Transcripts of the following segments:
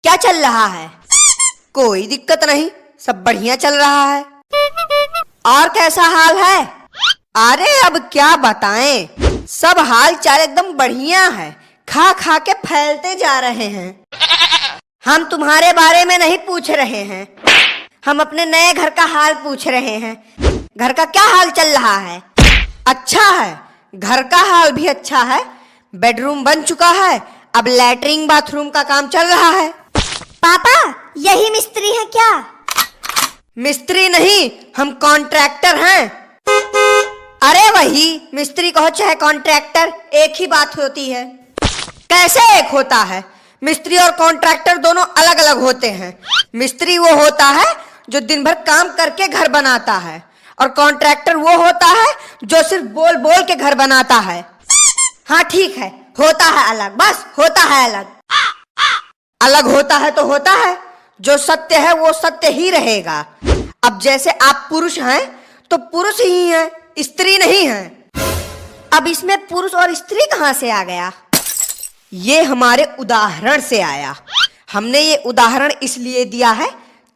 क्या चल रहा है? कोई दिक्कत नहीं, सब बढ़िया चल रहा है। और कैसा हाल है? अरे अब क्या बताएं, सब हाल चाल एकदम बढ़िया है, खा खा के फैलते जा रहे हैं। हम तुम्हारे बारे में नहीं पूछ रहे हैं, हम अपने नए घर का हाल पूछ रहे हैं। घर का क्या हाल चल रहा है? अच्छा है, घर का हाल भी अच्छा है। बेडरूम बन चुका है, अब लैट्रिन बाथरूम का काम चल रहा है। पापा, यही मिस्त्री है क्या? मिस्त्री नहीं, हम कॉन्ट्रैक्टर हैं। अरे वही, मिस्त्री कहो चाहे कॉन्ट्रैक्टर, एक ही बात होती है। कैसे एक होता है? मिस्त्री और कॉन्ट्रैक्टर दोनों अलग अलग होते हैं। मिस्त्री वो होता है जो दिन भर काम करके घर बनाता है, और कॉन्ट्रैक्टर वो होता है जो सिर्फ बोल बोल के घर बनाता है। हाँ ठीक है, होता है अलग, बस होता है अलग। अलग होता है तो होता है, जो सत्य है वो सत्य ही रहेगा। अब जैसे आप पुरुष हैं तो पुरुष ही हैं, स्त्री नहीं हैं। अब इसमें पुरुष और स्त्री कहाँ से आ गया? ये हमारे उदाहरण से आया। हमने ये उदाहरण इसलिए दिया है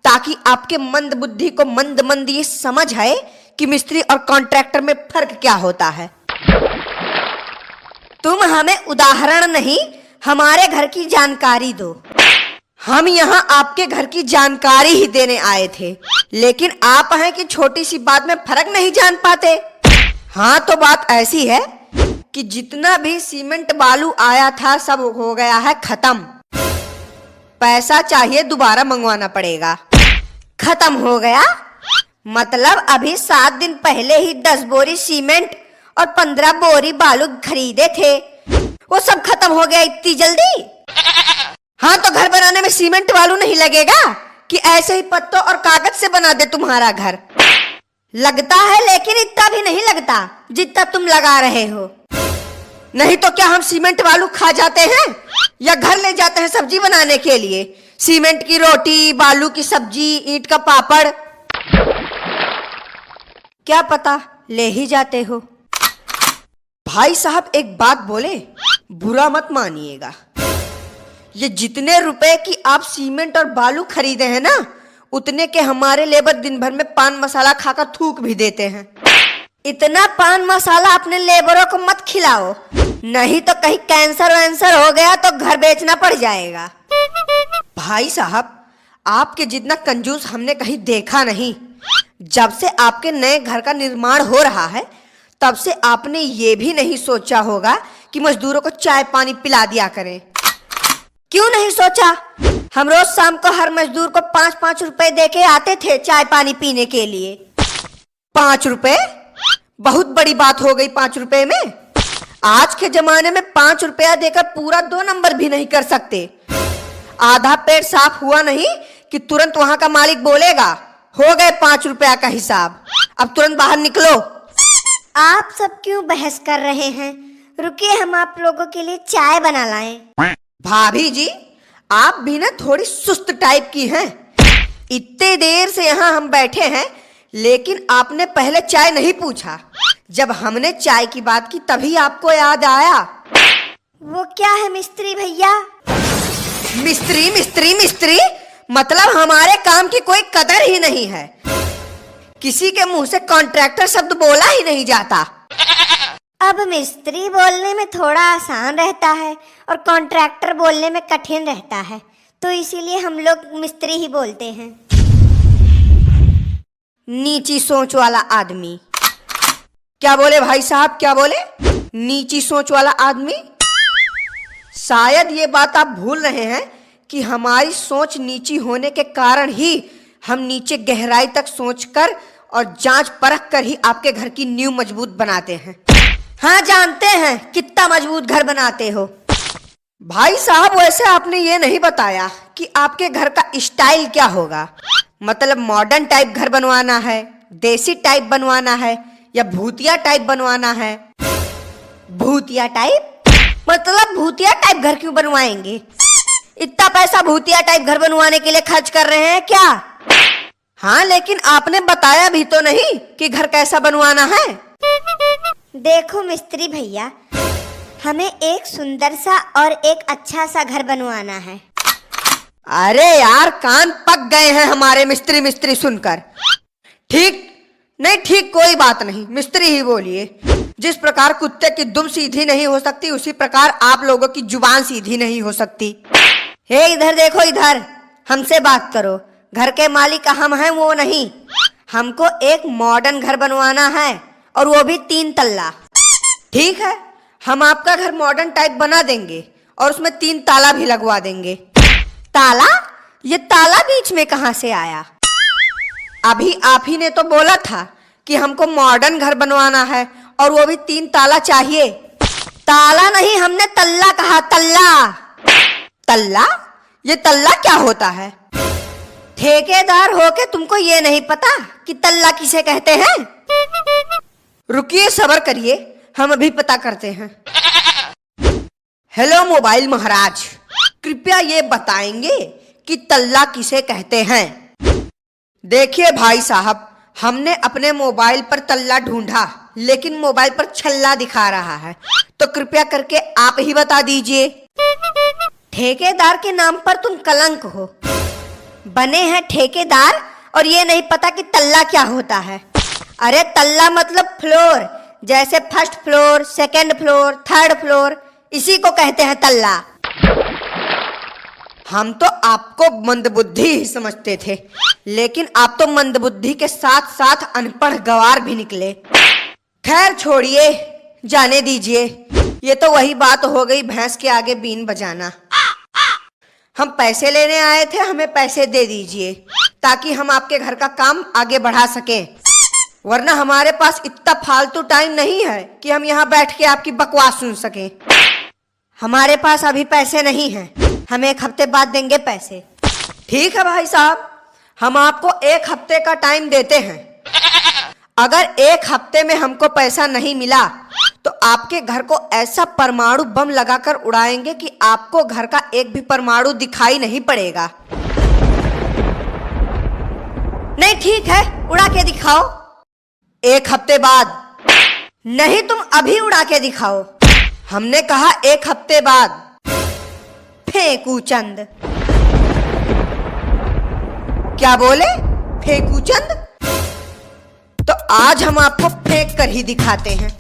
ताकि आपके मंद बुद्धि को मंद मंद ये समझ है कि मिस्त्री और कॉन्ट्रैक्टर में फर्क क्या होता है। तुम हमें उदाहरण नहीं, हमारे घर की जानकारी दो। हम यहाँ आपके घर की जानकारी ही देने आए थे, लेकिन आप हैं कि छोटी सी बात में फर्क नहीं जान पाते। हाँ तो बात ऐसी है कि जितना भी सीमेंट बालू आया था सब हो गया है खत्म। पैसा चाहिए दोबारा मंगवाना पड़ेगा। खत्म हो गया मतलब अभी 7 दिन पहले ही 10 बोरी सीमेंट और 15 बोरी बालू खरीदे थे, वो सब खत्म हो गया इतनी जल्दी? हाँ तो घर बनाने में सीमेंट बालू नहीं लगेगा कि ऐसे ही पत्तों और कागज से बना दे तुम्हारा घर? लगता है, लेकिन इतना भी नहीं लगता जितना तुम लगा रहे हो। नहीं तो क्या हम सीमेंट बालू खा जाते हैं या घर ले जाते हैं सब्जी बनाने के लिए? सीमेंट की रोटी, बालू की सब्जी, ईंट का पापड़, क्या पता ले ही जाते हो। भाई साहब एक बात बोले, बुरा मत मानिएगा। ये जितने रुपए की आप सीमेंट और बालू खरीदे हैं ना, उतने के हमारे लेबर दिन भर में पान मसाला खाकर थूक भी देते हैं। इतना पान मसाला अपने लेबरों को मत खिलाओ, नहीं तो कहीं कैंसर वैंसर हो गया तो घर बेचना पड़ जाएगा। भाई साहब आपके जितना कंजूस हमने कहीं देखा नहीं। जब से आपके नए घर का निर्माण हो रहा है तब से आपने ये भी नहीं सोचा होगा कि मजदूरों को चाय पानी पिला दिया करें। क्यों नहीं सोचा? हम रोज शाम को हर मजदूर को 5-5 रुपए देके आते थे चाय पानी पीने के लिए। 5 रुपए? बहुत बड़ी बात हो गई 5 रुपए में। आज के जमाने में 5 रुपया देकर पूरा 2 नंबर भी नहीं कर सकते। आधा पेट साफ हुआ नहीं कि तुरंत वहां का मालिक बोलेगा हो गए 5 रुपया का हिसाब, अब तुरंत बाहर निकलो। आप सब क्यों बहस कर रहे हैं? रुकिए, हम आप लोगों के लिए चाय बना लाएं। भाभी जी आप भी ना थोड़ी सुस्त टाइप की हैं। इतने देर से यहाँ हम बैठे हैं लेकिन आपने पहले चाय नहीं पूछा। जब हमने चाय की बात की तभी आपको याद आया। वो क्या है मिस्त्री भैया? मिस्त्री मिस्त्री मिस्त्री मतलब हमारे काम की कोई कदर ही नहीं है। किसी के मुंह से कॉन्ट्रैक्टर शब्द बोला ही नहीं जाता। अब मिस्त्री बोलने में थोड़ा आसान रहता है और कॉन्ट्रैक्टर बोलने में कठिन रहता है, तो इसीलिए हम लोग मिस्त्री ही बोलते हैं। नीची सोच वाला आदमी। क्या बोले भाई साहब, क्या बोले? नीची सोच वाला आदमी? शायद ये बात आप भूल रहे हैं कि हमारी सोच नीची होने के कारण ही हम नीचे गहराई तक सोचकर और जांच परख कर ही आपके घर की नींव मजबूत बनाते हैं। हाँ जानते हैं कितना मजबूत घर बनाते हो। भाई साहब वैसे आपने ये नहीं बताया कि आपके घर का स्टाइल क्या होगा। मतलब मॉडर्न टाइप घर बनवाना है, देसी टाइप बनवाना है या भूतिया टाइप बनवाना है? भूतिया टाइप? मतलब भूतिया टाइप घर क्यों बनवाएंगे? इतना पैसा भूतिया टाइप घर बनवाने के लिए खर्च कर रहे हैं क्या? हाँ लेकिन आपने बताया भी तो नहीं कि घर कैसा बनवाना है। देखो मिस्त्री भैया, हमें एक सुंदर सा और एक अच्छा सा घर बनवाना है। अरे यार, कान पक गए हैं हमारे मिस्त्री मिस्त्री सुनकर। ठीक नहीं, ठीक कोई बात नहीं, मिस्त्री ही बोलिए। जिस प्रकार कुत्ते की दुम सीधी नहीं हो सकती, उसी प्रकार आप लोगों की जुबान सीधी नहीं हो सकती। हे इधर देखो, इधर हमसे बात करो। घर के मालिक हम हैं, वो नहीं। हमको एक मॉडर्न घर बनवाना है, और वो भी 3 तल्ला। ठीक है, हम आपका घर मॉडर्न टाइप बना देंगे और उसमें 3 ताला भी लगवा देंगे। ताला? ये ताला बीच में कहां से आया? अभी आप ही ने तो बोला था कि हमको मॉडर्न घर बनवाना है और वो भी 3 ताला चाहिए। ताला नहीं, हमने तल्ला कहा, तल्ला। तल्ला? ये तल्ला क्या होता है? ठेकेदार होके तुमको ये नहीं पता कि तल्ला किसे कहते हैं? रुकिए, सब्र करिए, हम अभी पता करते हैं। हेलो मोबाइल महाराज, कृपया ये बताएंगे कि तल्ला किसे कहते हैं? देखिए भाई साहब, हमने अपने मोबाइल पर तल्ला ढूंढा, लेकिन मोबाइल पर छल्ला दिखा रहा है, तो कृपया करके आप ही बता दीजिए। ठेकेदार के नाम पर तुम कलंक हो। बने हैं ठेकेदार और ये नहीं पता कि तल्ला क्या होता है। अरे तल्ला मतलब फ्लोर, जैसे first floor, second floor, third floor, इसी को कहते हैं तल्ला। हम तो आपको मंदबुद्धि ही समझते थे, लेकिन आप तो मंदबुद्धि के साथ साथ अनपढ़ गवार भी निकले। खैर छोड़िए, जाने दीजिए। ये तो वही बात हो गई, भैंस के आगे बीन बजाना। हम पैसे लेने आए थे, हमें पैसे दे दीजिए ताकि हम आपके घर का काम आगे बढ़ा सकें, वरना हमारे पास इतना फालतू टाइम नहीं है कि हम यहाँ बैठ के आपकी बकवास सुन सकें। हमारे पास अभी पैसे नहीं हैं, हम 1 हफ्ते बाद देंगे पैसे। ठीक है भाई साहब, हम आपको 1 हफ्ते का टाइम देते हैं। अगर 1 हफ्ते में हमको पैसा नहीं मिला तो आपके घर को ऐसा परमाणु बम लगाकर उड़ाएंगे कि आपको घर का एक भी परमाणु दिखाई नहीं पड़ेगा। नहीं ठीक है, उड़ा के दिखाओ। 1 हफ्ते बाद। नहीं, तुम अभी उड़ा के दिखाओ। हमने कहा 1 हफ्ते बाद। फेंकू चंद। क्या बोले? फेंकू चंद? तो आज हम आपको फेंक कर ही दिखाते हैं।